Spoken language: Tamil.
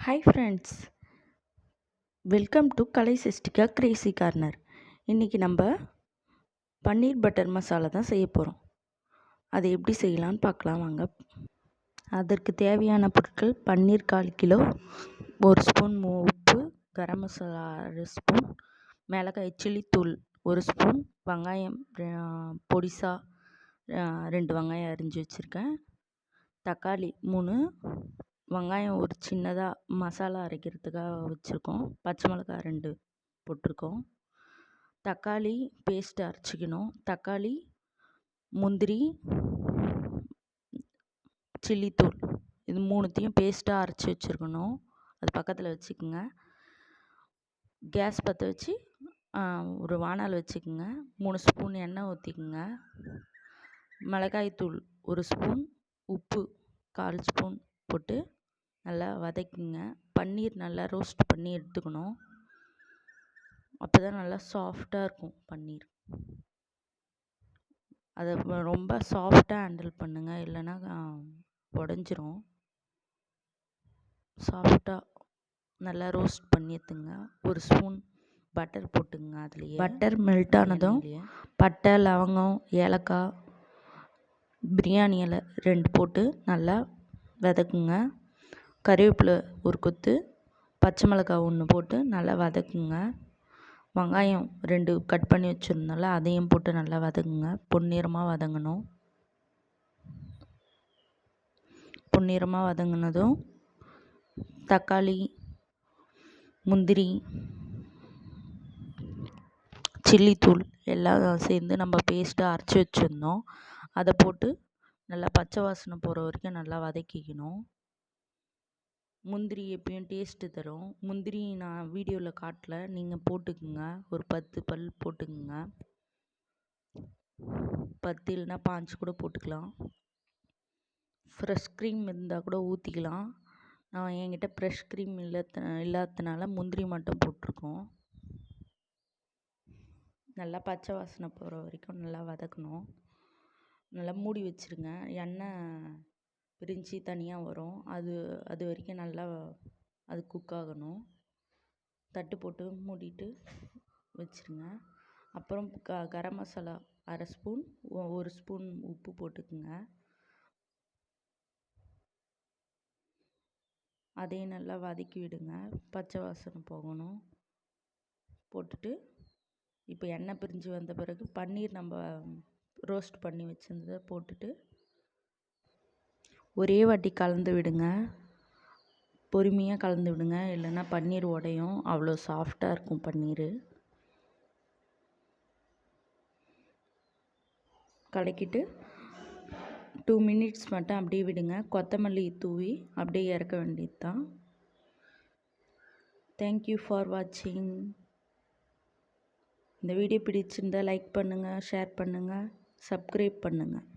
Hi friends, welcome to Kalai சிஸ்டிகா கிரேசி கார்னர். இன்றைக்கி நம்ம பன்னீர் பட்டர் மசாலா தான் செய்ய போகிறோம். அதை எப்படி செய்யலான்னு பார்க்கலாம் வாங்க. அதற்கு தேவையான பொருட்கள்: பன்னீர் 1/4 கிலோ, 1 ஸ்பூன் உப்பு, கரம் மசாலா 1/2 ஸ்பூன், மிளகாய் சில்லி தூள் 1 ஸ்பூன், வெங்காயம் பொடிசா 2 வெங்காயம் அரிஞ்சு வச்சுருக்கேன், தக்காளி 3, வெங்காயம் ஒரு சின்னதாக மசாலா அரைக்கிறதுக்காக வச்சுருக்கோம், பச்சை மிளகாய் 2 போட்டிருக்கோம், தக்காளி பேஸ்ட் அரைச்சிக்கணும், தக்காளி, முந்திரி, சில்லித்தூள் இது 3த்தையும் பேஸ்ட்டாக அரைச்சி வச்சுருக்கணும். அது பக்கத்தில் வச்சுக்கோங்க. கேஸ் பற்ற வச்சு ஒரு வானல் வச்சுக்கோங்க. 3 ஸ்பூன் எண்ணெய் ஊற்றிக்குங்க. மிளகாய்த்தூள் 1 ஸ்பூன், உப்பு 1/4 ஸ்பூன் போட்டு நல்லா வதக்குங்க. பன்னீர் நல்லா ரோஸ்ட் பண்ணி எடுத்துக்கணும். அப்போ தான் நல்லா சாஃப்டாக இருக்கும் பன்னீர். அதை ரொம்ப சாஃப்டாக ஹேண்டில் பண்ணுங்கள், இல்லைன்னா உடஞ்சிரும். சாஃப்டாக நல்லா ரோஸ்ட் பண்ணி எடுத்துங்க. 1 ஸ்பூன் பட்டர் போட்டுங்க. அதுலேயே பட்டர் மெல்ட் ஆனதும் பட்டை, லவங்கம், ஏலக்காய், பிரியாணி இலை 2 போட்டு நல்லா வதக்குங்க. கறிவேப்பிலை 1 கொத்து, பச்சை மிளகாய் 1 போட்டு நல்லா வதக்குங்க. வெங்காயம் 2 கட் பண்ணி வச்சுருந்தோம்ல, அதையும் போட்டு நல்லா வதக்குங்க. பொன்னிறமாக வதங்கணும். பொன்னிறமாக வதங்கினதும் தக்காளி, முந்திரி, சில்லித்தூள் எல்லாம் சேர்ந்து நம்ம பேஸ்ட்டாக அரைச்சி வச்சுருந்தோம், அதை போட்டு நல்லா பச்சை வாசனை போகிற வரைக்கும் நல்லா வதக்கிக்கணும். முந்திரி எப்பயும் டேஸ்ட்டு தரும். முந்திரி நான் வீடியோவில் காட்டல, நீங்கள் போட்டுக்குங்க. ஒரு 10 பல் போட்டுக்குங்க. 10 இல்லைனா 5 கூட போட்டுக்கலாம். ஃப்ரெஷ் க்ரீம் இருந்தால் கூட ஊற்றிக்கலாம். நான் என்கிட்ட ஃப்ரெஷ் க்ரீம் இல்லாததுனால முந்திரி மட்டும் போட்டிருக்கோம். நல்லா பச்சை வாசனை போகிற வரைக்கும் நல்லா வதக்கணும். நல்லா மூடி வச்சுருங்க. எண்ணெய் பிரிஞ்சு தனியாக வரும், அது வரைக்கும் நல்லா அது குக் ஆகணும். தட்டு போட்டு மூடிட்டு வச்சுருங்க. அப்புறம் கரம் மசாலா 1/2 ஸ்பூன், 1 ஸ்பூன் உப்பு போட்டுக்குங்க. அதையும் நல்லா வதக்கி விடுங்க, பச்சை வாசனை போகணும். போட்டுட்டு இப்போ எண்ணெய் பிரிஞ்சு வந்த பிறகு பன்னீர் நம்ம ரோஸ்ட் பண்ணி வச்சுருந்ததை போட்டுட்டு ஒரே வாட்டி கலந்து விடுங்க. பொறுமையாக கலந்து விடுங்க, இல்லைன்னா பன்னீர் உடையும். அவ்வளோ சாஃப்டாக இருக்கும் பன்னீர். கலக்கிட்டு 2 மினிட்ஸ் மட்டும் அப்படியே விடுங்க. கொத்தமல்லி தூவி அப்படியே இறக்க வேண்டியது தான். தேங்க்யூ ஃபார் வாட்சிங். இந்த வீடியோ பிடிச்சிருந்தால் லைக் பண்ணுங்கள், ஷேர் பண்ணுங்கள், சப்ஸ்கிரைப் பண்ணுங்கள்.